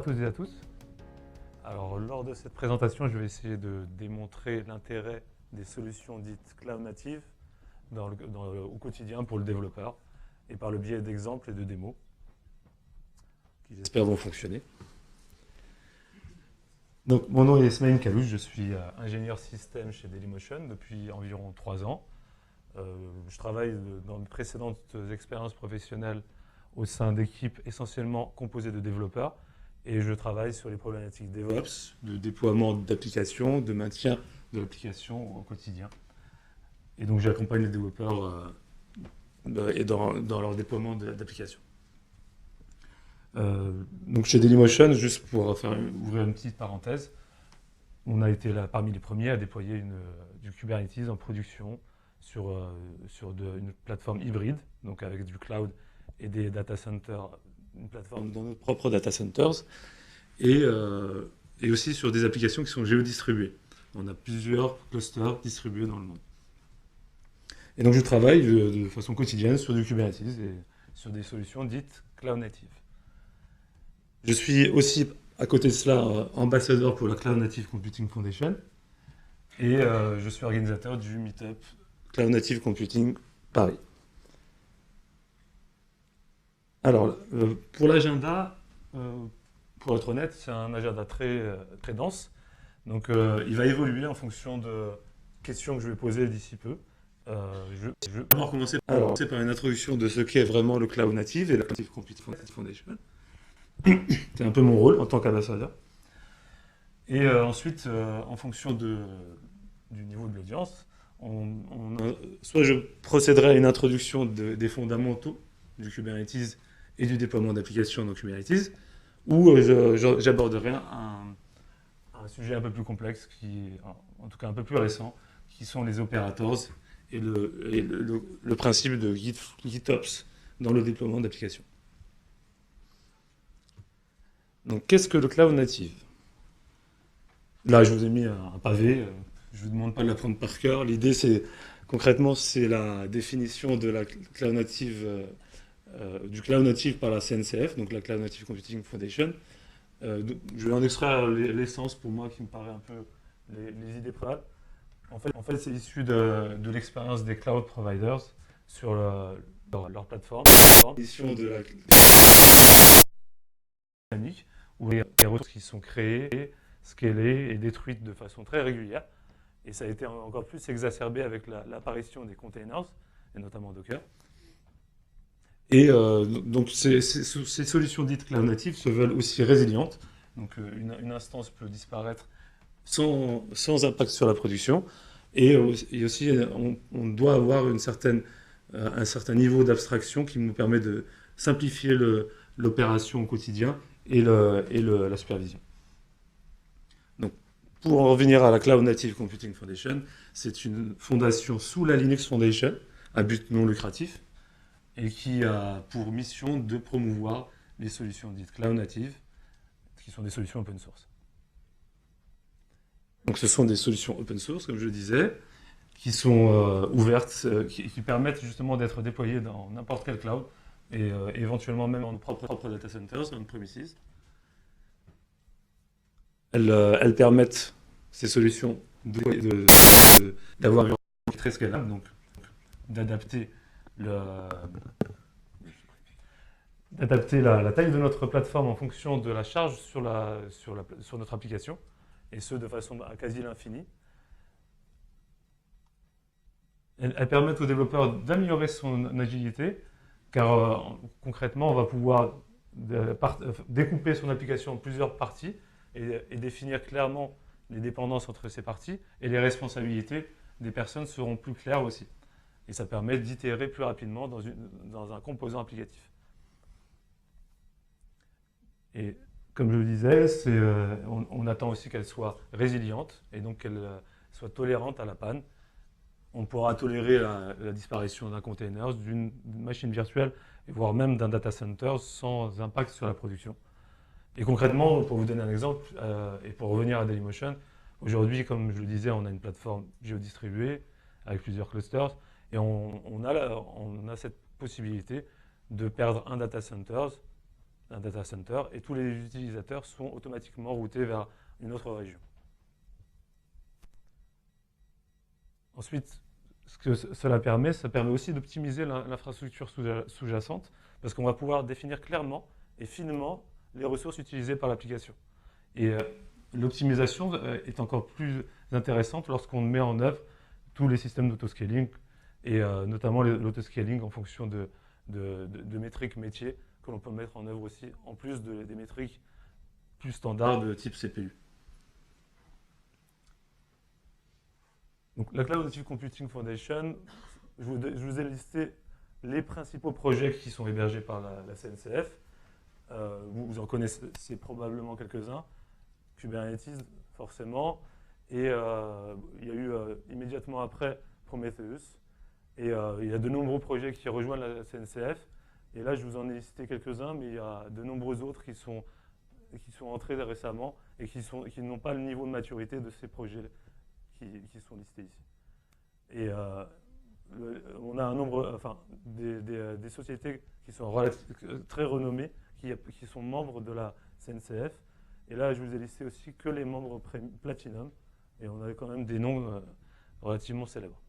à toutes et à tous. Alors, lors de cette présentation, je vais essayer de démontrer l'intérêt des solutions dites cloud natives au quotidien pour le développeur et par le biais d'exemples et de démos qui, j'espère, vont fonctionner. Donc, mon nom est Ismaïl Kalouche, je suis ingénieur système chez Dailymotion depuis environ 3 ans. Je travaille dans mes précédentes expériences professionnelles au sein d'équipes essentiellement composées de développeurs et je travaille sur les problématiques DevOps, de déploiement d'applications, de maintien de l'application au quotidien. Et donc j'accompagne les développeurs dans leur déploiement d'applications. Donc chez Dailymotion, juste pour ouvrir une petite parenthèse, on a été là parmi les premiers à déployer du Kubernetes en production sur une plateforme hybride, donc avec du cloud et des data centers, une plateforme dans nos propres data centers, et aussi sur des applications qui sont géodistribuées. On a plusieurs clusters distribués dans le monde. Et donc je travaille de façon quotidienne sur du Kubernetes et sur des solutions dites cloud native. Je suis aussi, à côté de cela, ambassadeur pour la Cloud Native Computing Foundation et je suis organisateur du Meetup Cloud Native Computing Paris. Alors, pour l'agenda, pour être honnête, c'est un agenda très dense. Donc, il va évoluer en fonction de questions que je vais poser d'ici peu. Je vais d'abord commencer par une introduction de ce qu'est vraiment le Cloud Native et la Cloud Native Computing Foundation. C'est un peu mon rôle en tant qu'ambassadeur. Et ensuite, en fonction du niveau de l'audience, soit je procéderai à une introduction des fondamentaux du Kubernetes et du déploiement d'applications dans Kubernetes, ou j'aborderai un sujet un peu plus complexe, en tout cas un peu plus récent, qui sont les operators et le principe de GitOps dans le déploiement d'applications. Donc, qu'est-ce que le cloud native? Là, je vous ai mis un pavé. Je ne vous demande pas de l'apprendre par cœur. L'idée, concrètement, c'est la définition de la cloud native, du cloud native par la CNCF, donc la Cloud Native Computing Foundation. Je vais en extraire l'essence pour moi qui me paraît un peu les idées préalables. En fait, c'est issu de l'expérience des cloud providers sur leur plateforme. L'édition de la dynamique, où il y a des ressources qui sont créées, scalées et détruites de façon très régulière. Et ça a été encore plus exacerbé avec l'apparition des containers, et notamment Docker. Et donc ces solutions dites cloud native se veulent aussi résilientes. Donc une instance peut disparaître sans impact sur la production. Et aussi, on doit avoir un certain niveau d'abstraction qui nous permet de simplifier l'opération au quotidien et la supervision. Donc, pour en revenir à la Cloud Native Computing Foundation, c'est une fondation sous la Linux Foundation, à but non lucratif, et qui a pour mission de promouvoir les solutions dites Cloud Native, qui sont des solutions open source. Donc, ce sont des solutions open source, comme je le disais, qui sont ouvertes, qui permettent justement d'être déployées dans n'importe quel cloud, et éventuellement même dans nos propres data centers, on-premises. Elles permettent, ces solutions, d'avoir une qui est très scalable, donc d'adapter la taille de notre plateforme en fonction de la charge sur notre application, et ce de façon quasi l'infini. Elles permettent aux développeurs d'améliorer son agilité, car concrètement, on va pouvoir découper son application en plusieurs parties et définir clairement les dépendances entre ces parties, et les responsabilités des personnes seront plus claires aussi. Et ça permet d'itérer plus rapidement dans un composant applicatif. Et comme je le disais, on attend aussi qu'elle soit résiliente et donc qu'elle soit tolérante à la panne. On pourra tolérer la disparition d'un container, d'une machine virtuelle, voire même d'un data center sans impact sur la production. Et concrètement, pour vous donner un exemple, et pour revenir à Dailymotion, aujourd'hui, comme je le disais, on a une plateforme géodistribuée avec plusieurs clusters, et on a cette possibilité de perdre un data center un data center, et tous les utilisateurs sont automatiquement routés vers une autre région. Ensuite, ce que cela permet, ça permet aussi d'optimiser l'infrastructure sous-jacente, parce qu'on va pouvoir définir clairement et finement les ressources utilisées par l'application. Et l'optimisation est encore plus intéressante lorsqu'on met en œuvre tous les systèmes d'autoscaling, et notamment l'autoscaling en fonction de métriques métiers que l'on peut mettre en œuvre aussi, en plus des métriques plus standards de type CPU. Donc, la Cloud Native Computing Foundation, je vous ai listé les principaux projets qui sont hébergés par la CNCF. Vous en connaissez probablement quelques-uns. Kubernetes, forcément. Et il y a eu immédiatement après Prometheus. Et il y a de nombreux projets qui rejoignent la CNCF. Et là, je vous en ai listé quelques-uns, mais il y a de nombreux autres qui sont entrés récemment et qui n'ont pas le niveau de maturité de ces projets qui sont listés ici. Et on a un nombre, des sociétés qui sont très renommées, qui sont membres de la CNCF. Et là, je vous ai listé aussi que les membres Platinum. Et on a quand même des noms relativement célèbres.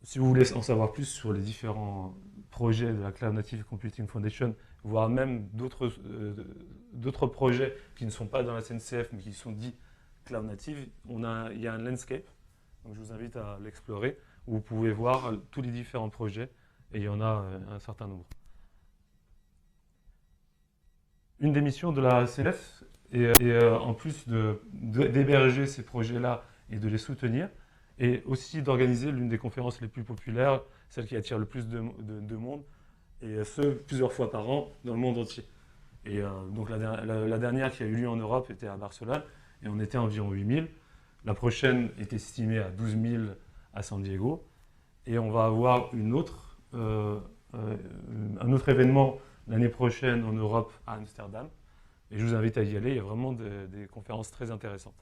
Si vous voulez en savoir plus sur les différents projets de la Cloud Native Computing Foundation, voire même d'autres projets qui ne sont pas dans la CNCF, mais qui sont dits Cloud Native, il y a un landscape, donc je vous invite à l'explorer, où vous pouvez voir tous les différents projets, et il y en a un certain nombre. Une des missions de la CNCF est en plus d'héberger ces projets-là et de les soutenir, et aussi d'organiser l'une des conférences les plus populaires, celle qui attire le plus de monde, et ce, plusieurs fois par an, dans le monde entier. Et donc la dernière qui a eu lieu en Europe était à Barcelone, et on était environ 8000. La prochaine est estimée à 12 000 à San Diego, et on va avoir un autre événement l'année prochaine en Europe à Amsterdam, et je vous invite à y aller, il y a vraiment des conférences très intéressantes.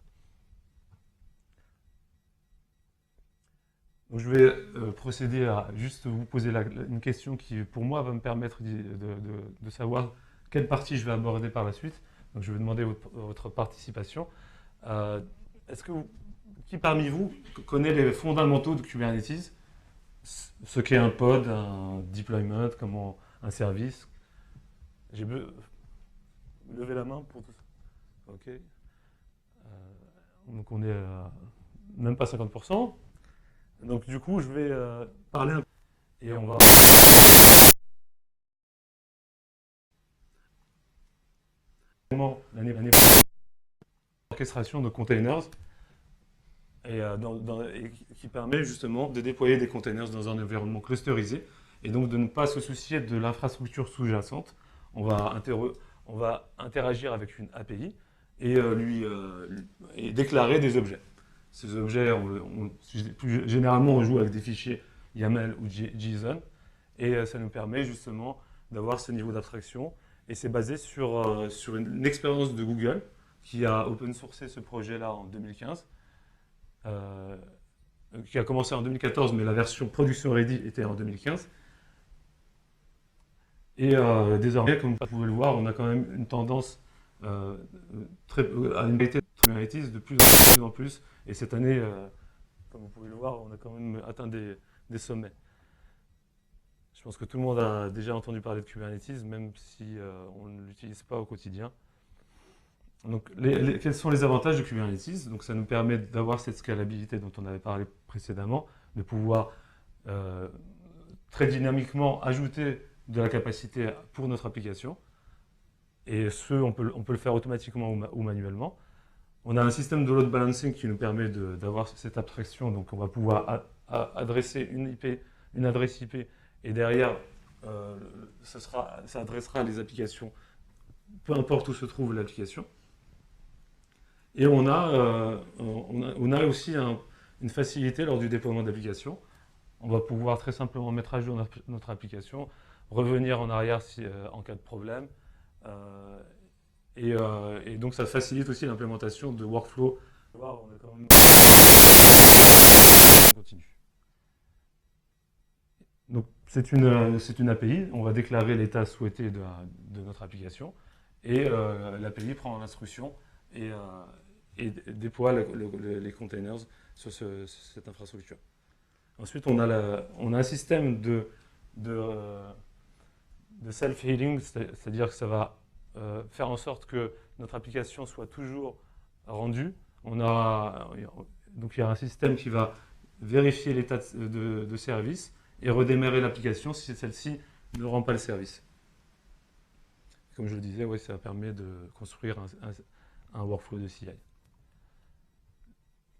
Donc je vais procéder à juste vous poser une question qui, pour moi, va me permettre de savoir quelle partie je vais aborder par la suite. Donc je vais demander votre participation. Qui parmi vous connaît les fondamentaux de Kubernetes? Ce qu'est un pod, un deployment, comment un service? Levez la main pour tout ça. Ok. Donc on est à même pas 50%. Donc du coup, je vais parler un peu et on va... L'année prochaine, l'orchestration de containers et qui permet justement de déployer des containers dans un environnement clusterisé et donc de ne pas se soucier de l'infrastructure sous-jacente. On va interagir avec une API et déclarer des objets. Ces objets, généralement, on joue avec des fichiers YAML ou JSON, et ça nous permet justement d'avoir ce niveau d'abstraction. Et c'est basé sur une expérience de Google qui a open sourcé ce projet-là en 2015, qui a commencé en 2014, mais la version production ready était en 2015. Et désormais, comme vous pouvez le voir, on a quand même une tendance à une qualité de Kubernetes de plus en plus. Et cette année, comme vous pouvez le voir, on a quand même atteint des sommets. Je pense que tout le monde a déjà entendu parler de Kubernetes, même si on ne l'utilise pas au quotidien. Donc, quels sont les avantages de Kubernetes? Donc, ça nous permet d'avoir cette scalabilité dont on avait parlé précédemment, de pouvoir très dynamiquement ajouter de la capacité pour notre application. Et on peut le faire automatiquement ou manuellement. On a un système de load balancing qui nous permet d'avoir cette abstraction. Donc, on va pouvoir adresser une adresse IP, et derrière, ça adressera les applications, peu importe où se trouve l'application. Et on a aussi une facilité lors du déploiement d'applications. On va pouvoir très simplement mettre à jour notre application, revenir en arrière en cas de problème. Et donc ça facilite aussi l'implémentation de workflow. On a quand même... On continue. Donc c'est une API, on va déclarer l'état souhaité de notre application et l'API prend l'instruction et déploie les containers sur cette infrastructure. Ensuite, on a un système de self-healing, c'est-à-dire que ça va faire en sorte que notre application soit toujours rendue. Donc il y a un système qui va vérifier l'état de service et redémarrer l'application si celle-ci ne rend pas le service. Comme je le disais, oui, ça permet de construire un workflow de CI.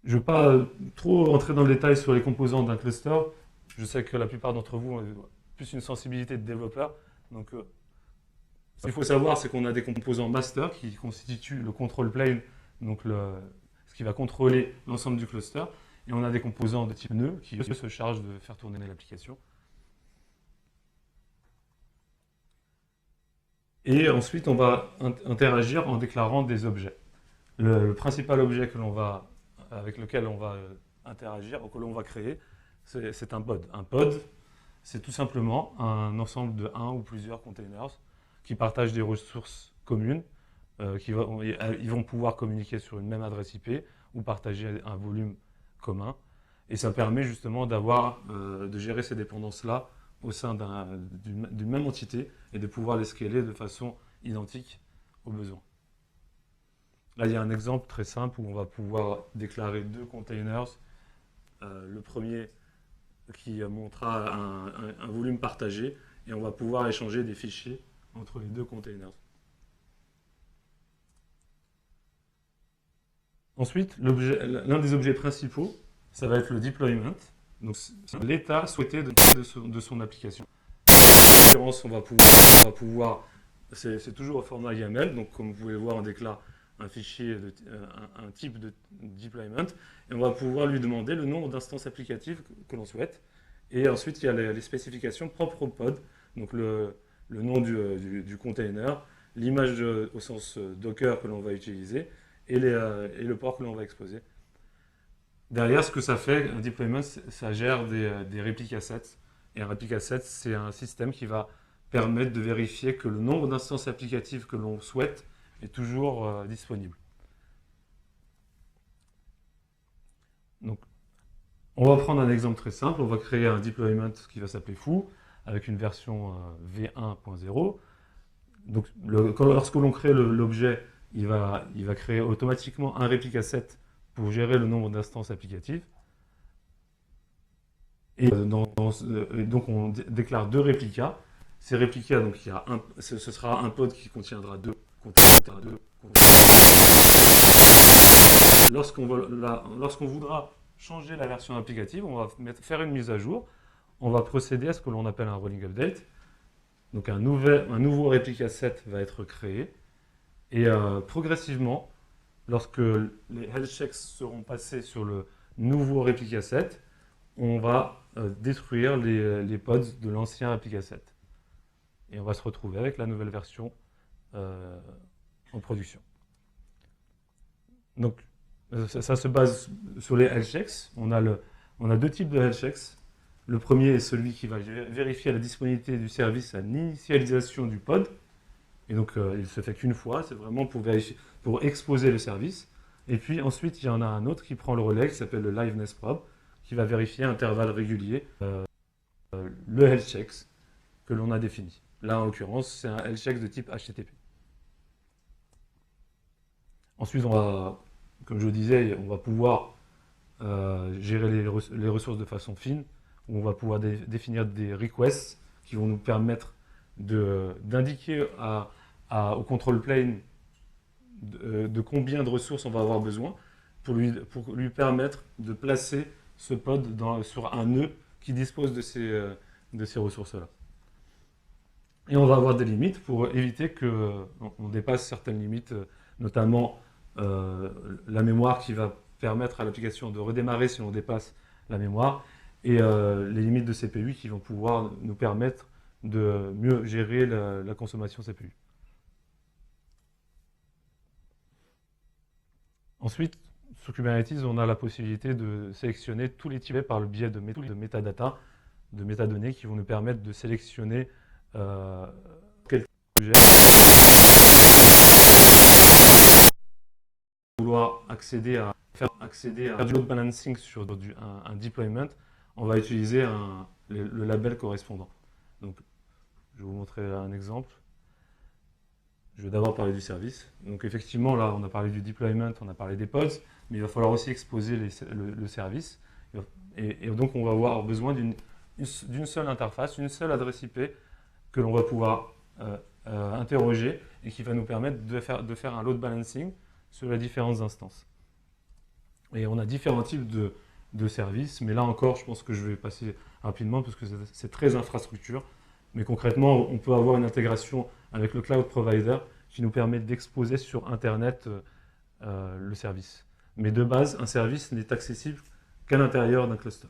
Je ne vais pas trop entrer dans le détail sur les composants d'un cluster. Je sais que la plupart d'entre vous ont plus une sensibilité de développeur. Donc, ce qu'il faut savoir, c'est qu'on a des composants master qui constituent le control plane, donc ce qui va contrôler l'ensemble du cluster. Et on a des composants de type nœud qui eux, se chargent de faire tourner l'application. Et ensuite, on va interagir en déclarant des objets. Le principal objet avec lequel on va interagir, ou que l'on va créer, c'est un pod. Un pod, c'est tout simplement un ensemble de un ou plusieurs containers qui partagent des ressources communes, ils vont pouvoir communiquer sur une même adresse IP ou partager un volume commun. Et ça permet justement de gérer ces dépendances-là au sein d'une même entité et de pouvoir les scaler de façon identique aux besoins. Là, il y a un exemple très simple où on va pouvoir déclarer deux containers. Le premier qui montrera un volume partagé et on va pouvoir échanger des fichiers entre les deux containers. Ensuite, l'un des objets principaux, ça va être le deployment. Donc, c'est l'état souhaité de son application. En l'occurrence, on va pouvoir c'est toujours au format YAML. Donc, comme vous pouvez le voir, on déclare un fichier, un type de deployment, et on va pouvoir lui demander le nombre d'instances applicatives que l'on souhaite. Et ensuite, il y a les spécifications propres au pod, donc le nom du container, l'image au sens Docker que l'on va utiliser, et le port que l'on va exposer. Derrière, ce que ça fait, un deployment, ça gère des replica sets. Et un replica set, c'est un système qui va permettre de vérifier que le nombre d'instances applicatives que l'on souhaite est toujours disponible. Donc, on va prendre un exemple très simple. On va créer un deployment qui va s'appeler foo avec une version v1.0. Donc, lorsque l'on crée l'objet, il va créer automatiquement un replica set pour gérer le nombre d'instances applicatives. Et donc, on déclare deux réplicas. Ces réplicas, donc, ce sera un pod qui contiendra deux. Lorsqu'on voudra changer la version applicative, on va faire une mise à jour. On va procéder à ce que l'on appelle un rolling update. Donc un nouveau replica set va être créé. Et progressivement, lorsque les health checks seront passés sur le nouveau replica set, on va détruire les pods de l'ancien replica set. Et on va se retrouver avec la nouvelle version en production. Donc, ça se base sur les health checks. On a deux types de health checks. Le premier est celui qui va vérifier la disponibilité du service à l'initialisation du pod. Et donc, il ne se fait qu'une fois. C'est vraiment pour exposer le service. Et puis ensuite, il y en a un autre qui prend le relais, qui s'appelle le liveness probe, qui va vérifier à intervalles réguliers le health checks que l'on a défini. Là, en l'occurrence, c'est un health check de type HTTP. Ensuite, comme je le disais, on va pouvoir gérer les ressources de façon fine, où on va pouvoir définir des requests qui vont nous permettre d'indiquer au control plane de combien de ressources on va avoir besoin pour lui permettre de placer ce pod sur un nœud qui dispose de ces ressources-là. Et on va avoir des limites pour éviter qu'on dépasse certaines limites, notamment la mémoire qui va permettre à l'application de redémarrer si on dépasse la mémoire, et les limites de CPU qui vont pouvoir nous permettre de mieux gérer la consommation CPU. Ensuite, sur Kubernetes, on a la possibilité de sélectionner tous les types par le biais de métadata. de métadonnées qui vont nous permettre de sélectionner quelques objets. Vouloir faire du load balancing sur un deployment, on va utiliser le label correspondant. Donc, je vais vous montrer un exemple. Je vais d'abord parler du service. Donc effectivement, là, on a parlé du deployment, on a parlé des pods, mais il va falloir aussi exposer le service. Et donc, on va avoir besoin d'une seule interface, une seule adresse IP que l'on va pouvoir interroger et qui va nous permettre de faire un load balancing sur les différentes instances. Et on a différents types de services, mais là encore, je pense que je vais passer rapidement parce que c'est très infrastructure. Mais concrètement, on peut avoir une intégration avec le cloud provider qui nous permet d'exposer sur Internet le service. Mais de base, un service n'est accessible qu'à l'intérieur d'un cluster.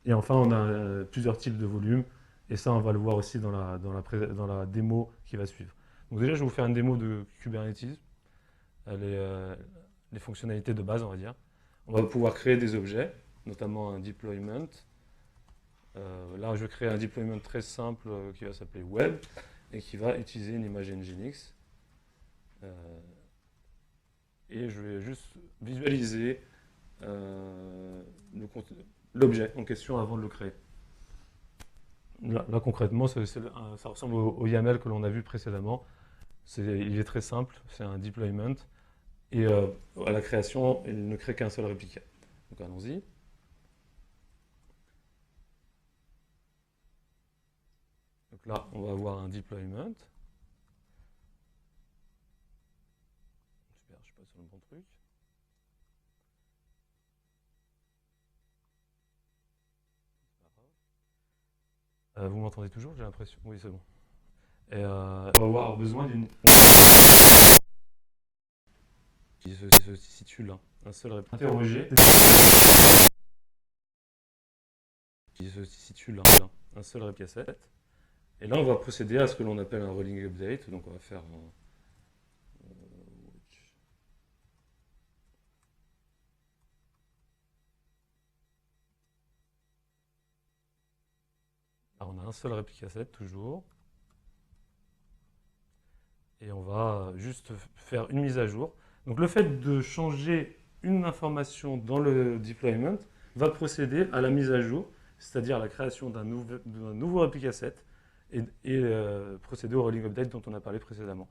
Et enfin, on a plusieurs types de volumes, et ça, on va le voir aussi dans la démo qui va suivre. Donc déjà, je vais vous faire une démo de Kubernetes, les fonctionnalités de base, on va dire. On va pouvoir créer des objets, notamment un deployment. Là, je vais créer un deployment très simple qui va s'appeler Web et qui va utiliser une image Nginx. Et je vais juste visualiser l'objet en question avant de le créer. Là concrètement, ça ressemble au YAML que l'on a vu précédemment. Il est très simple, c'est un deployment. Et à la création, il ne crée qu'un seul réplica. Donc allons-y. Donc là, on va avoir un deployment. Super, je suis pas sur le bon truc. Vous m'entendez toujours, j'ai l'impression? Oui, c'est bon. Et on va avoir besoin d'une... qui se situe là. Un seul réplica. Interroger. Qui se situe là. Un seul réplica set. Et là, on va procéder à ce que l'on appelle un rolling update. Donc, on va faire un... Alors, on a un seul réplica set, toujours. Et on va juste faire une mise à jour. Donc, le fait de changer une information dans le deployment va procéder à la mise à jour, c'est-à-dire à la création d'un nouveau réplica set et procéder au rolling update dont on a parlé précédemment.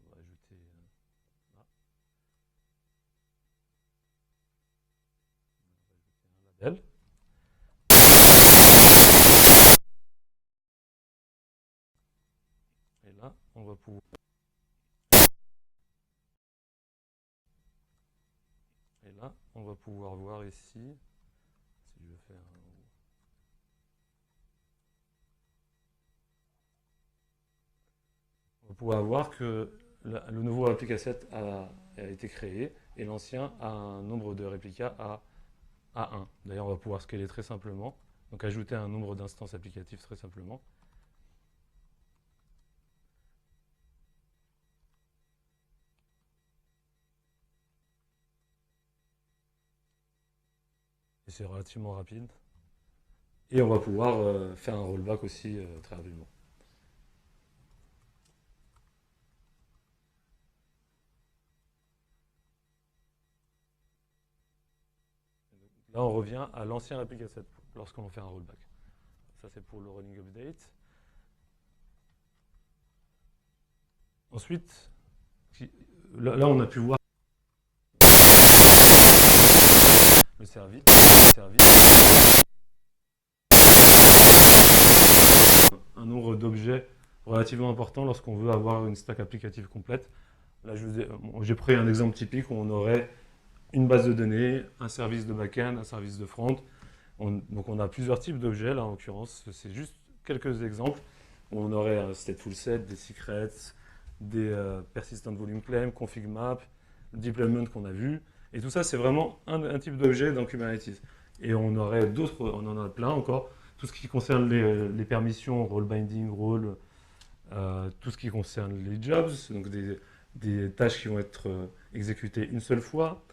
On va ajouter là. On va ajouter un label. Et là, on va pouvoir... Et là, on va pouvoir voir ici, si je veux faire... On va pouvoir voir que le nouveau réplica set a été créé et l'ancien a un nombre de réplicas à 1. D'ailleurs, on va pouvoir scaler très simplement, donc ajouter un nombre d'instances applicatives très simplement. Et c'est relativement rapide. Et on va pouvoir faire un rollback aussi très rapidement. Là, on revient à l'ancien réplica set lorsqu'on fait un rollback. Ça, c'est pour le rolling update. Ensuite, là, on a pu voir le service. Un nombre d'objets relativement important lorsqu'on veut avoir une stack applicative complète. Là, j'ai pris un exemple typique où on aurait une base de données, un service de back-end, un service de front. Donc on a plusieurs types d'objets, là en l'occurrence, c'est juste quelques exemples. On aurait un stateful set, des secrets, des persistent volume claim, config map, le deployment qu'on a vu. Et tout ça, c'est vraiment un type d'objet dans Kubernetes. Et on aurait d'autres, on en a plein encore. Tout ce qui concerne les permissions, role binding, role, tout ce qui concerne les jobs, donc des tâches qui vont être exécutées une seule fois,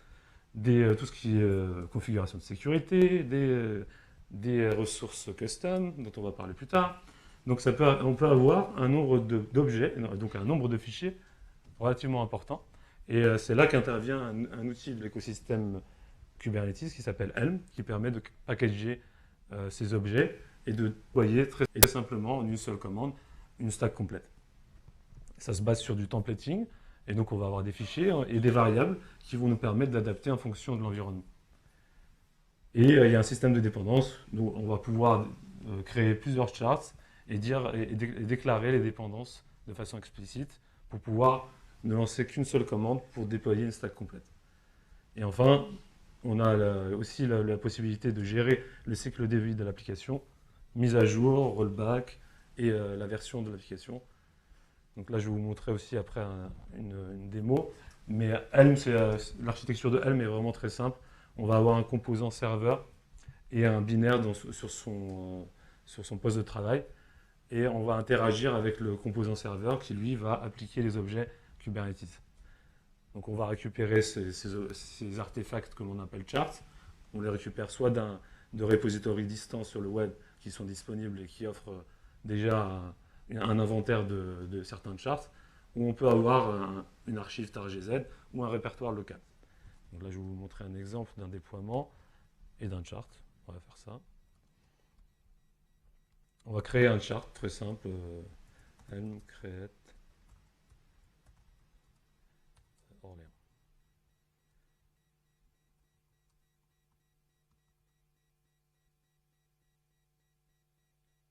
tout ce qui est configuration de sécurité, des ressources custom, dont on va parler plus tard. Donc on peut avoir un nombre d'objets, donc un nombre de fichiers relativement important. Et c'est là qu'intervient un outil de l'écosystème Kubernetes qui s'appelle Helm, qui permet de packager ces objets et de déployer très simplement en une seule commande une stack complète. Ça se base sur du templating, et donc on va avoir des fichiers et des variables qui vont nous permettre d'adapter en fonction de l'environnement. Et il y a un système de dépendance, donc on va pouvoir créer plusieurs charts et déclarer les dépendances de façon explicite pour pouvoir ne lancer qu'une seule commande pour déployer une stack complète. Et enfin, on a aussi la possibilité de gérer le cycle de vie de l'application, mise à jour, rollback et la version de l'application. Donc là, je vais vous montrer aussi après une démo. Mais Helm, l'architecture de Helm est vraiment très simple. On va avoir un composant serveur et un binaire sur son poste de travail. Et on va interagir avec le composant serveur qui, lui, va appliquer les objets Kubernetes. Donc on va récupérer ces artefacts que l'on appelle charts. On les récupère soit de repositories distants sur le web qui sont disponibles et qui offrent déjà un inventaire de certains charts, ou on peut avoir une archive tar.gz ou un répertoire local. Donc là, je vais vous montrer un exemple d'un déploiement et d'un chart. On va faire ça. On va créer un chart très simple. Helm create Orléans.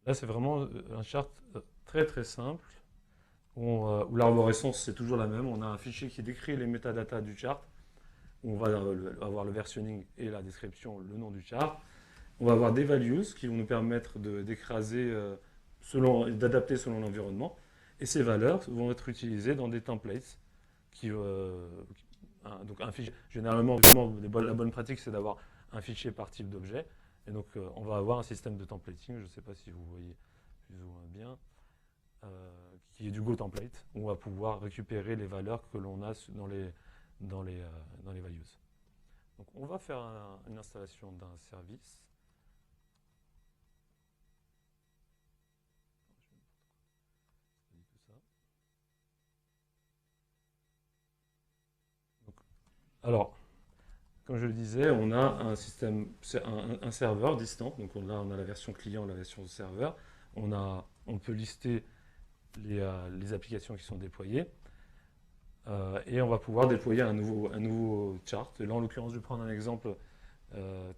Là, c'est vraiment un chart très très simple où l'arborescence c'est toujours la même. On a un fichier qui décrit les métadatas du chart. Où on va avoir le versionning et la description, le nom du chart. On va avoir des values qui vont nous permettre d'écraser d'adapter selon l'environnement. Et ces valeurs vont être utilisées dans des templates. Donc un fichier, généralement, la bonne pratique, c'est d'avoir un fichier par type d'objet. Et donc, on va avoir un système de templating, je ne sais pas si vous voyez plus ou moins bien, qui est du Go template, où on va pouvoir récupérer les valeurs que l'on a dans les values. Donc, on va faire une installation d'un service. Alors, comme je le disais, on a un système, un serveur distant. Donc là, on a la version client, la version serveur. On peut lister les applications qui sont déployées. Et on va pouvoir déployer un nouveau chart. Et là, en l'occurrence, je vais prendre un exemple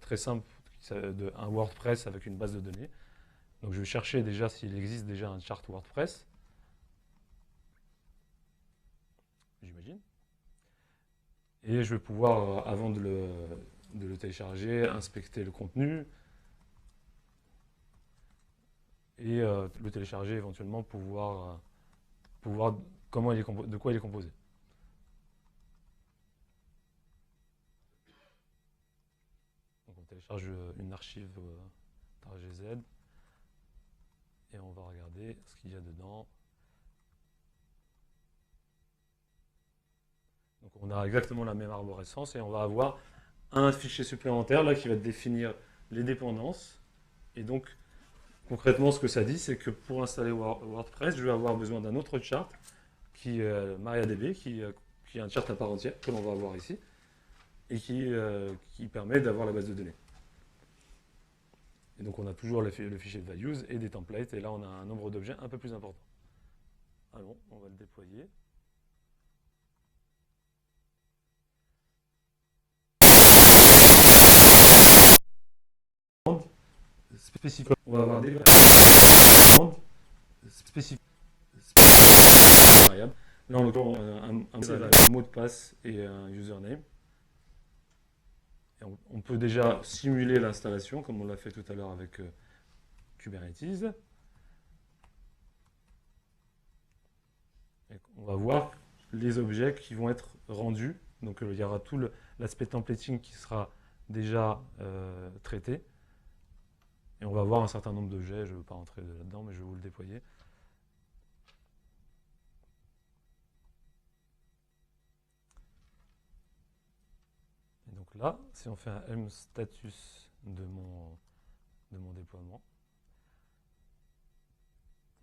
très simple, un WordPress avec une base de données. Donc je vais chercher déjà s'il existe déjà un chart WordPress. J'imagine. Et je vais pouvoir, avant de le télécharger, inspecter le contenu et le télécharger éventuellement pour voir de quoi il est composé. Donc on télécharge une archive tar.gz et on va regarder ce qu'il y a dedans. Donc on a exactement la même arborescence et on va avoir un fichier supplémentaire là qui va définir les dépendances. Et donc concrètement ce que ça dit, c'est que pour installer WordPress, je vais avoir besoin d'un autre chart qui est MariaDB, qui est un chart à part entière que l'on va avoir ici et qui permet d'avoir la base de données. Et donc on a toujours le fichier de values et des templates et là on a un nombre d'objets un peu plus important. Allons, on va le déployer. Spécifique. On va avoir des spécifiques variables. Là, on a un mot de passe et un username. Et on peut déjà simuler l'installation, comme on l'a fait tout à l'heure avec Kubernetes. Et on va voir les objets qui vont être rendus. Donc, il y aura tout l'aspect templating qui sera déjà traité. Et on va voir un certain nombre d'objets, je ne veux pas rentrer là-dedans, mais je vais vous le déployer. Donc là, si on fait un helm status de mon déploiement,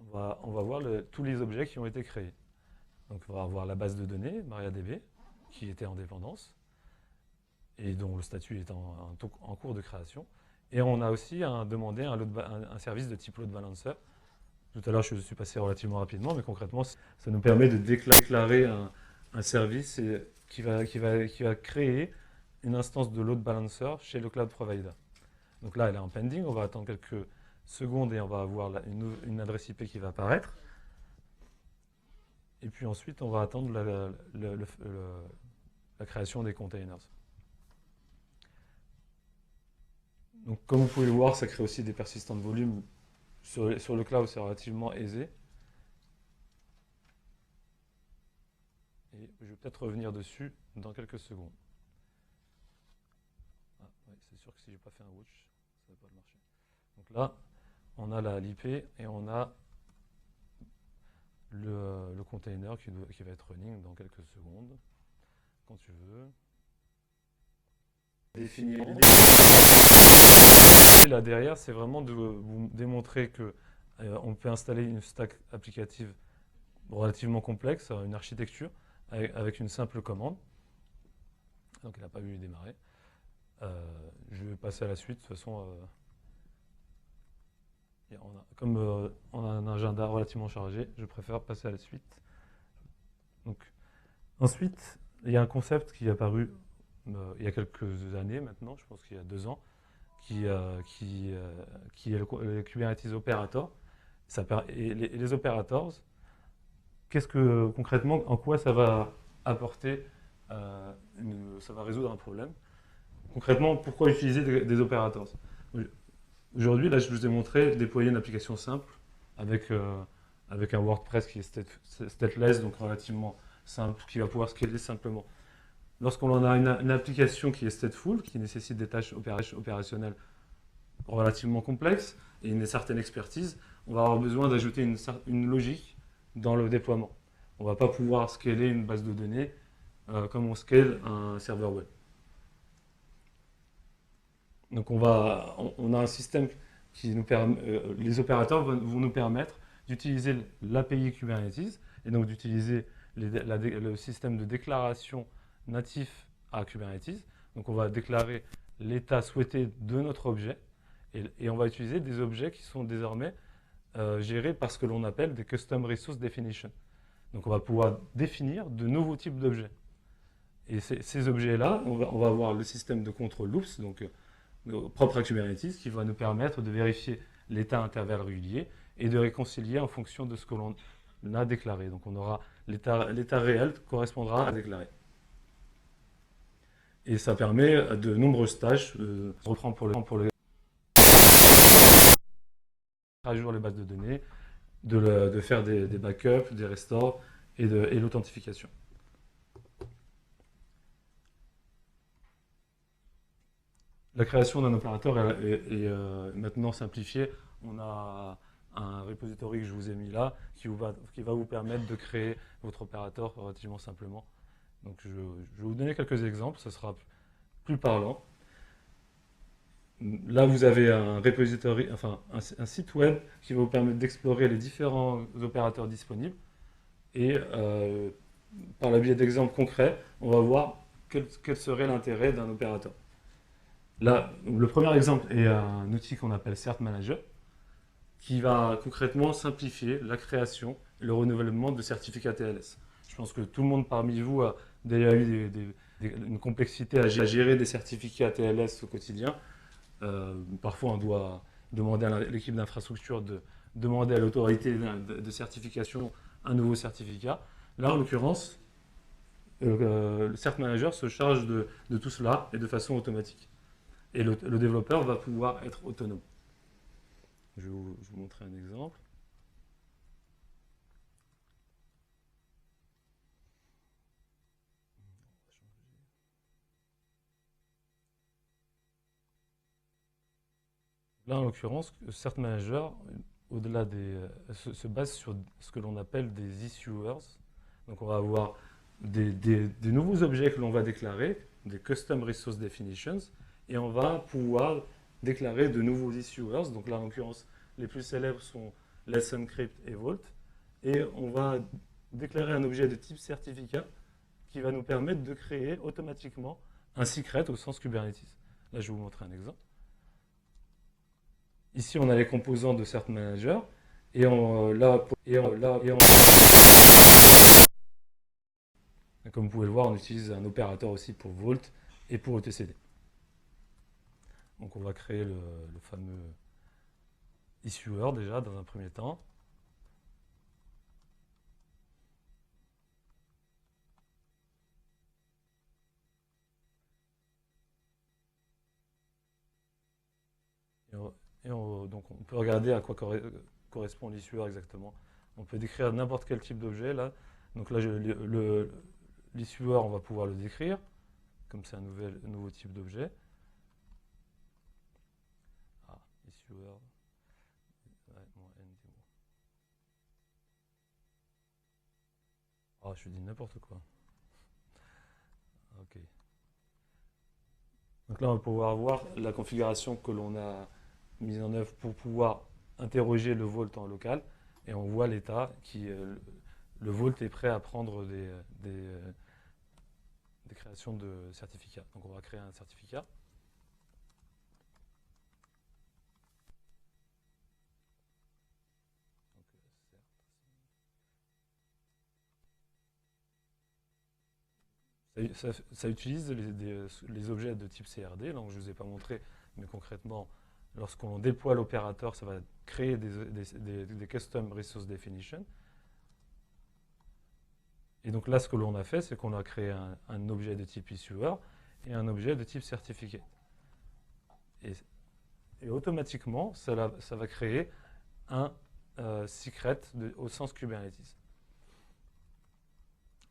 on va voir tous les objets qui ont été créés. Donc on va avoir la base de données, MariaDB, qui était en dépendance, et dont le statut est en cours de création. Et on a aussi demandé un service de type load balancer. Tout à l'heure, je suis passé relativement rapidement, mais concrètement, ça nous permet de déclarer un service qui va créer une instance de load balancer chez le cloud provider. Donc là, elle est en pending, on va attendre quelques secondes et on va avoir une adresse IP qui va apparaître. Et puis ensuite, on va attendre la création des containers. Donc, comme vous pouvez le voir, ça crée aussi des persistants de volume. Sur le cloud, c'est relativement aisé. Et je vais peut-être revenir dessus dans quelques secondes. Ah, oui, c'est sûr que si je n'ai pas fait un watch, ça ne va pas marcher. Donc là, on a l'IP et on a le container qui va être running dans quelques secondes, quand tu veux. Définir. Là derrière, c'est vraiment de vous démontrer que on peut installer une stack applicative relativement complexe, une architecture, avec une simple commande. Donc il n'a pas eu démarrer. Je vais passer à la suite. De toute façon, comme on a un agenda relativement chargé, je préfère passer à la suite. Donc, ensuite, il y a un concept qui est apparu il y a quelques années maintenant, je pense qu'il y a 2 ans, qui est le Kubernetes Operator. Et les operators, concrètement, en quoi ça va apporter, ça va résoudre un problème. Concrètement, pourquoi utiliser des operators? Aujourd'hui, là, je vous ai montré déployer une application simple avec un WordPress qui est stateless, donc relativement simple, qui va pouvoir scaler simplement. Lorsqu'on a une application qui est stateful, qui nécessite des tâches opérationnelles relativement complexes et une certaine expertise, on va avoir besoin d'ajouter une logique dans le déploiement. On ne va pas pouvoir scaler une base de données comme on scale un serveur web. Donc on a un système qui nous permet, les opérateurs vont nous permettre d'utiliser l'API Kubernetes et donc d'utiliser le système de déclaration natif à Kubernetes. Donc on va déclarer l'état souhaité de notre objet et on va utiliser des objets qui sont désormais gérés par ce que l'on appelle des Custom Resource Definition. Donc on va pouvoir définir de nouveaux types d'objets. Et ces objets-là, on va avoir le système de control loops, donc propre à Kubernetes, qui va nous permettre de vérifier l'état intervalle régulier et de réconcilier en fonction de ce que l'on a déclaré. Donc on aura l'état réel correspondra à déclarer. Et ça permet de nombreuses tâches, je reprends pour le à jour les bases de données, de faire des backups, des restores et l'authentification. La création d'un opérateur est maintenant simplifiée. On a un repository que je vous ai mis là qui va vous permettre de créer votre opérateur relativement simplement. Donc je vais vous donner quelques exemples, ce sera plus parlant. Là, vous avez un repository, enfin un site web qui va vous permettre d'explorer les différents opérateurs disponibles. Et par le biais d'exemples concrets, on va voir quel serait l'intérêt d'un opérateur. Là, le premier exemple est un outil qu'on appelle Cert Manager, qui va concrètement simplifier la création et le renouvellement de certificats TLS. Je pense que tout le monde parmi vous a déjà eu une complexité à gérer des certificats TLS au quotidien. Parfois, on doit demander à l'équipe d'infrastructure de demander à l'autorité de certification un nouveau certificat. Là, en l'occurrence, le Cert Manager se charge de tout cela et de façon automatique. Et le développeur va pouvoir être autonome. Je vais vous montrer un exemple. Là, en l'occurrence, Cert Manager, au-delà se base sur ce que l'on appelle des issuers. Donc, on va avoir des nouveaux objets que l'on va déclarer, des Custom Resource Definitions, et on va pouvoir déclarer de nouveaux issuers. Donc là, en l'occurrence, les plus célèbres sont Let's Encrypt et Vault. Et on va déclarer un objet de type certificat qui va nous permettre de créer automatiquement un secret au sens Kubernetes. Là, je vais vous montrer un exemple. Ici, on a les composants de Cert Manager. Comme vous pouvez le voir, on utilise un opérateur aussi pour Vault et pour etcd. Donc on va créer le fameux issuer déjà dans un premier temps. Donc on peut regarder à quoi correspond l'issuer exactement. On peut décrire n'importe quel type d'objet là. Donc là, l'issuer, on va pouvoir le décrire, comme c'est un nouveau type d'objet. Ah, issuer. Ouais, oh, je dis n'importe quoi. Ok. Donc là, on va pouvoir voir la configuration que l'on a mise en œuvre pour pouvoir interroger le Vault en local. Et on voit l'état qui... le Vault est prêt à prendre des créations de certificats. Donc on va créer un certificat. Ça utilise les objets de type CRD, donc je ne vous ai pas montré, mais concrètement, lorsqu'on déploie l'opérateur, ça va créer des Custom Resource Definition. Et donc là, ce que l'on a fait, c'est qu'on a créé un objet de type issuer et un objet de type certificate. Et automatiquement, ça va créer un secret au sens Kubernetes.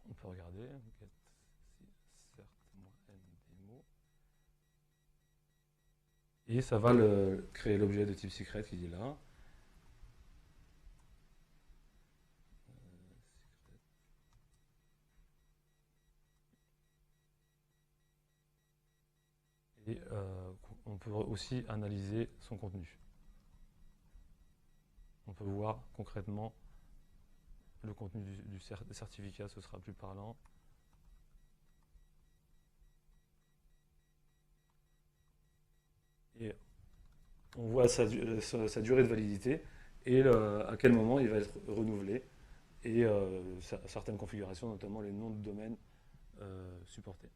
On peut regarder. Et ça va créer l'objet de type secret qui est là. Et on peut aussi analyser son contenu. On peut voir concrètement le contenu du certificat, ce sera plus parlant. Et on voit sa durée de validité et à quel moment il va être renouvelé et certaines configurations, notamment les noms de domaine supportés.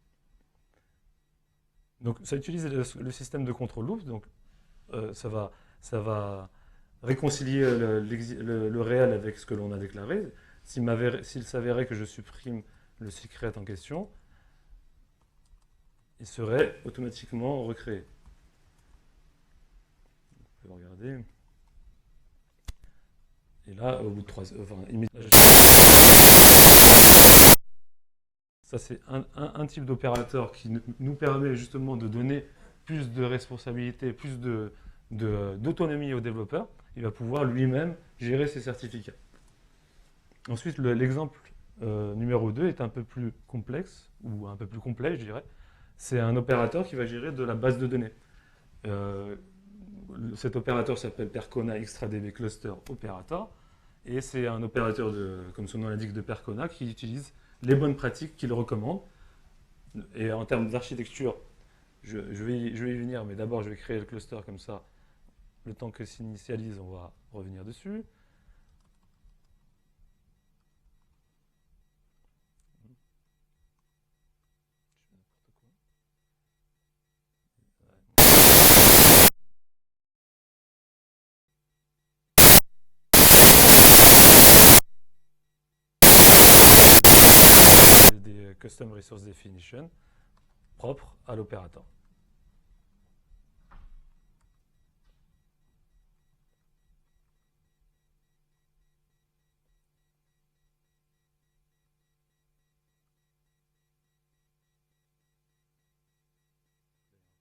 Donc ça utilise le système de control loop, donc ça va réconcilier le réel avec ce que l'on a déclaré. S'il s'avérait que je supprime le secret en question, il serait automatiquement recréé. On peut regarder. Et là, au bout de 3 ça, c'est un type d'opérateur qui nous permet justement de donner plus de responsabilité, plus d'autonomie au développeur. Il va pouvoir lui-même gérer ses certificats. Ensuite, l'exemple numéro 2 est un peu plus complexe, ou un peu plus complet, je dirais. C'est un opérateur qui va gérer de la base de données. Cet opérateur s'appelle Percona XtraDB Cluster Operator, et c'est un opérateur, comme son nom l'indique, de Percona, qui utilise les bonnes pratiques qu'il recommande. Et en termes d'architecture, je vais y venir, mais d'abord je vais créer le cluster comme ça. Le temps que s'initialise, on va revenir dessus. Des Custom Resource Definition propres à l'opérateur.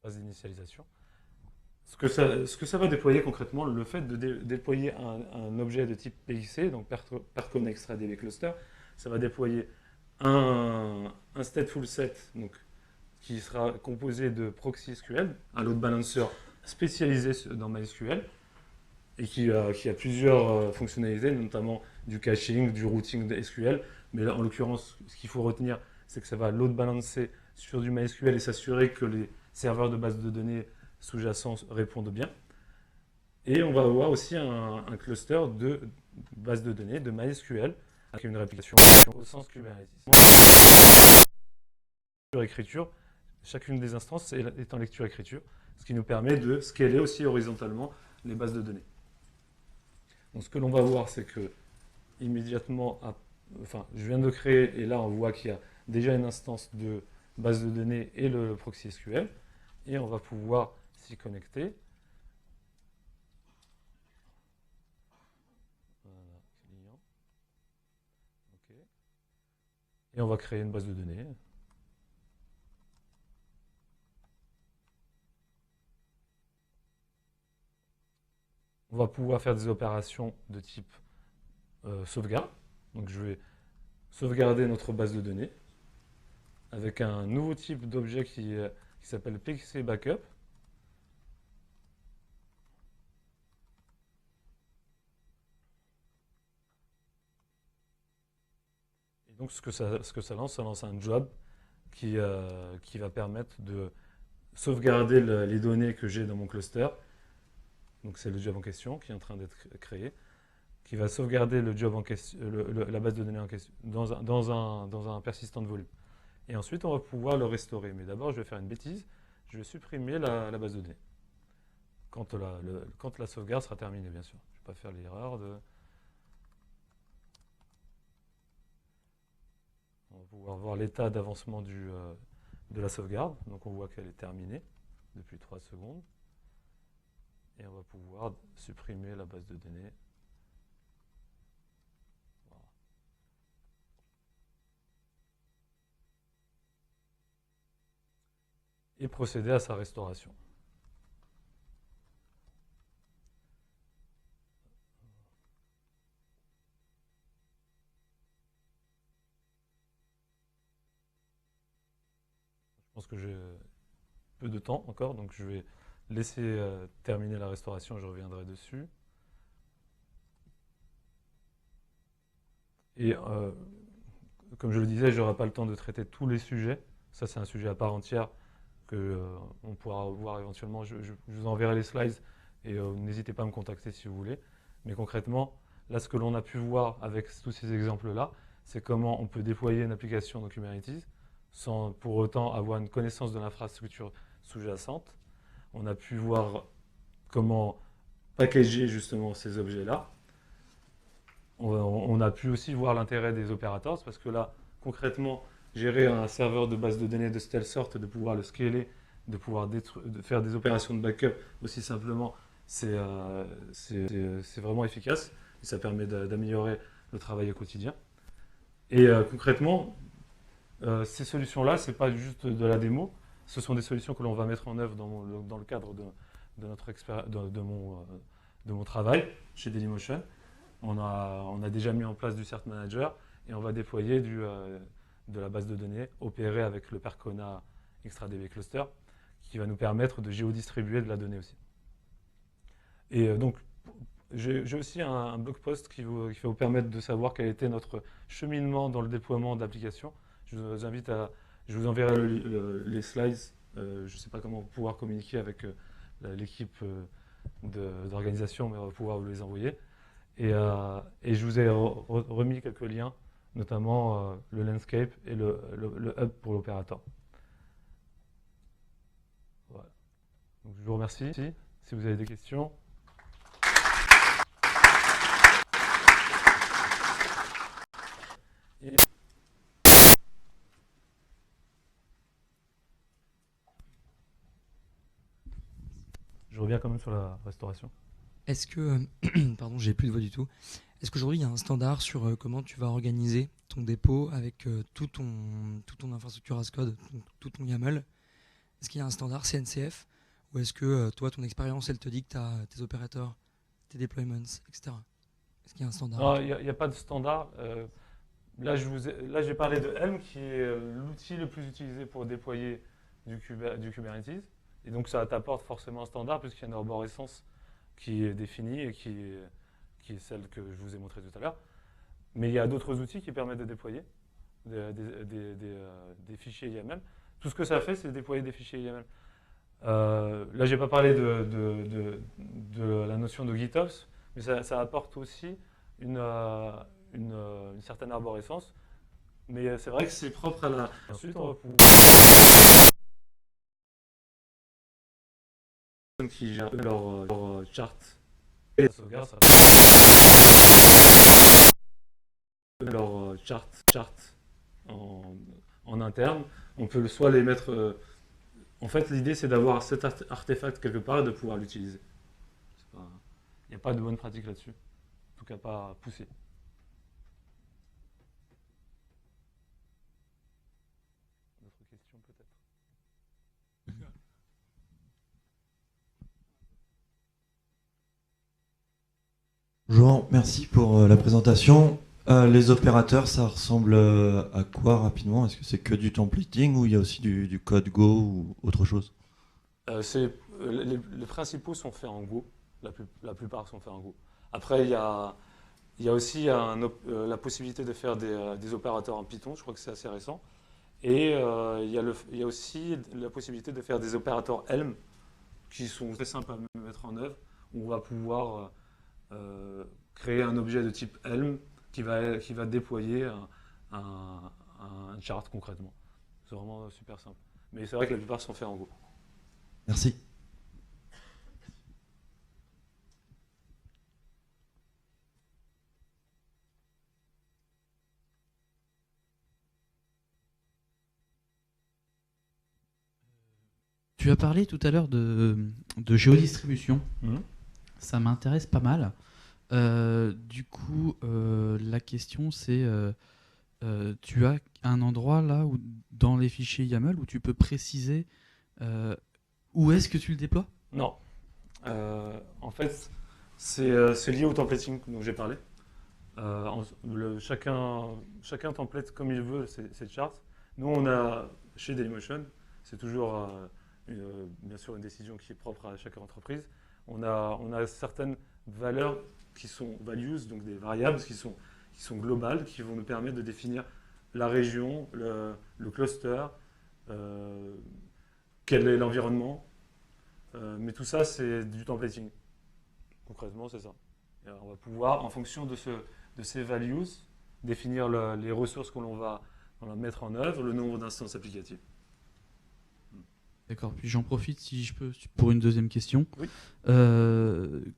Phase d'initialisation. Ce que ça va déployer concrètement, le fait de déployer un objet de type PIC, donc Percona XtraDB Cluster, ça va déployer un stateful set, donc qui sera composé de proxy SQL, un load balancer spécialisé dans MySQL, et qui a plusieurs fonctionnalités, notamment du caching, du routing de SQL. Mais là, en l'occurrence, ce qu'il faut retenir, c'est que ça va load balancer sur du MySQL et s'assurer que les serveurs de base de données sous-jacents répondent bien. Et on va avoir aussi un cluster de base de données de MySQL avec une réplication au sens Kubernetes. Écriture, chacune des instances est en lecture-écriture, ce qui nous permet de scaler aussi horizontalement les bases de données. Donc ce que l'on va voir, c'est que immédiatement, je viens de créer, et là on voit qu'il y a déjà une instance de base de données et le proxy SQL, et on va pouvoir s'y connecter. Voilà, client. OK. Et on va créer une base de données. On va pouvoir faire des opérations de type sauvegarde. Donc je vais sauvegarder notre base de données avec un nouveau type d'objet qui s'appelle PXE Backup. Et donc ce que ça lance un job qui va permettre de sauvegarder les données que j'ai dans mon cluster. Donc c'est le job en question qui est en train d'être créé, qui va sauvegarder le job en question, la base de données en question dans un persistant de volume. Et ensuite, on va pouvoir le restaurer. Mais d'abord, je vais faire une bêtise. Je vais supprimer la base de données. Quand la sauvegarde sera terminée, bien sûr. Je ne vais pas faire l'erreur de... On va pouvoir voir l'état d'avancement de la sauvegarde. Donc, on voit qu'elle est terminée depuis 3 secondes. Et on va pouvoir supprimer la base de données. Voilà. Et procéder à sa restauration. Je pense que j'ai peu de temps encore, donc je vais laisser terminer la restauration, je reviendrai dessus. Et comme je le disais, je n'aurai pas le temps de traiter tous les sujets. Ça, c'est un sujet à part entière qu'on pourra voir éventuellement. Je vous enverrai les slides et n'hésitez pas à me contacter si vous voulez. Mais concrètement, là, ce que l'on a pu voir avec tous ces exemples-là, c'est comment on peut déployer une application dans Kubernetes sans pour autant avoir une connaissance de l'infrastructure sous-jacente. On a pu voir comment packager justement ces objets-là. On a pu aussi voir l'intérêt des operators parce que là, concrètement, gérer un serveur de base de données de telle sorte de pouvoir le scaler, de pouvoir de faire des opérations de backup aussi simplement, c'est vraiment efficace et ça permet d'améliorer le travail au quotidien. Et concrètement, ces solutions-là, ce n'est pas juste de la démo, ce sont des solutions que l'on va mettre en œuvre dans le cadre de mon travail chez Dailymotion. On a déjà mis en place du Cert Manager et on va déployer de la base de données opérée avec le Percona XtraDB Cluster qui va nous permettre de géodistribuer de la donnée aussi. Et donc, j'ai aussi un blog post qui va vous permettre de savoir quel était notre cheminement dans le déploiement d'applications. Je vous enverrai les slides. Je ne sais pas comment pouvoir communiquer avec l'équipe d'organisation, mais on va pouvoir vous les envoyer. Et je vous ai remis quelques liens, notamment le landscape et le hub pour l'opérateur. Voilà. Donc, je vous remercie. Si vous avez des questions. Et je reviens quand même sur la restauration. Est-ce que, pardon, j'ai plus de voix du tout. Est-ce qu'aujourd'hui il y a un standard sur comment tu vas organiser ton dépôt avec toute ton infrastructure as code, tout ton YAML? Est-ce qu'il y a un standard CNCF ou est-ce que toi, ton expérience, elle te dit que tu as tes opérateurs, tes deployments, etc. Est-ce qu'il y a un standard? Non, il n'y a pas de standard. Là, j'ai parlé de Helm, qui est l'outil le plus utilisé pour déployer du Kubernetes. Et donc ça t'apporte forcément un standard puisqu'il y a une arborescence qui est définie et qui est celle que je vous ai montrée tout à l'heure. Mais il y a d'autres outils qui permettent de déployer des fichiers YAML. Tout ce que ça fait, c'est déployer des fichiers YAML. Là, je n'ai pas parlé de la notion de GitOps, mais ça apporte aussi une certaine arborescence. Mais c'est vrai que c'est propre à la... Ensuite, on va pouvoir... qui gèrent leur chart et sauvegarde, leur chart en interne. On peut soit les mettre... en fait, l'idée, c'est d'avoir cet artefact quelque part et de pouvoir l'utiliser. Il n'y a pas de bonne pratique là-dessus. En tout cas, pas poussée. D'autres questions, peut-être? Bonjour, merci pour la présentation. Les opérateurs, ça ressemble à quoi rapidement? Est-ce que c'est que du templating ou il y a aussi du code Go ou autre chose? Les principaux sont faits en Go. La plupart sont faits en Go. Après, il y a aussi la possibilité de faire des opérateurs en Python. Je crois que c'est assez récent. Et il y a aussi la possibilité de faire des opérateurs Helm qui sont très simples à mettre en œuvre. On va pouvoir créer un objet de type Helm qui va déployer un chart concrètement. C'est vraiment super simple. Mais c'est vrai que la plupart sont faits en Go. Merci. Tu as parlé tout à l'heure de géodistribution. Mmh. Ça m'intéresse pas mal. Du coup, la question c'est, tu as un endroit là où, dans les fichiers YAML où tu peux préciser où est-ce que tu le déploies? Non. En fait, c'est lié au templating dont j'ai parlé. Chacun template comme il veut ses charts. Nous, on a, chez Dailymotion, c'est toujours bien sûr une décision qui est propre à chaque entreprise. On a certaines valeurs qui sont values, donc des variables qui sont globales, qui vont nous permettre de définir la région, le cluster, quel est l'environnement. Mais tout ça, c'est du templating. Concrètement, c'est ça. Et on va pouvoir, en fonction de ces values, définir les ressources que l'on va mettre en œuvre, le nombre d'instances applicatives. D'accord, puis j'en profite si je peux pour une deuxième question. Oui.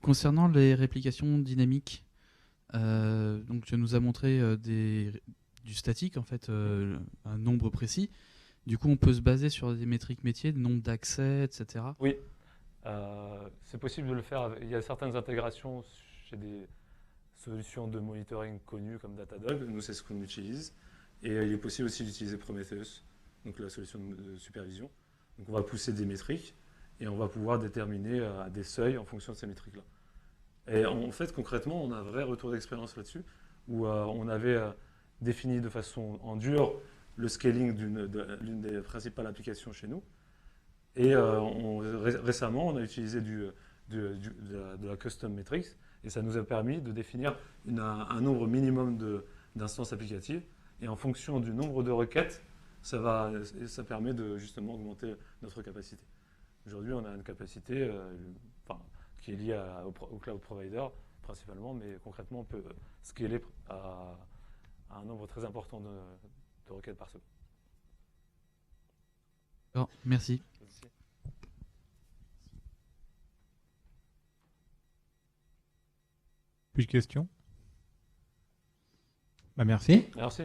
Concernant les réplications dynamiques, donc tu nous as montré du statique, en fait, un nombre précis. Du coup, on peut se baser sur des métriques métiers, de nombre d'accès, etc. Oui, c'est possible de le faire. Il y a certaines intégrations chez des solutions de monitoring connues comme Datadog. Nous, c'est ce qu'on utilise. Et il est possible aussi d'utiliser Prometheus, donc la solution de supervision. Donc on va pousser des métriques et on va pouvoir déterminer des seuils en fonction de ces métriques-là. Et en fait, concrètement, on a un vrai retour d'expérience là-dessus, où on avait défini de façon en dur le scaling d'une des principales applications chez nous. Et récemment, on a utilisé de la custom metrics, et ça nous a permis de définir un nombre minimum d'instances applicatives. Et en fonction du nombre de requêtes, ça permet de justement augmenter notre capacité. Aujourd'hui, on a une capacité qui est liée au cloud provider principalement, mais concrètement, on peut scaler à un nombre très important de requêtes par seconde. Oh, merci. Plus de questions? Bah, merci. Merci.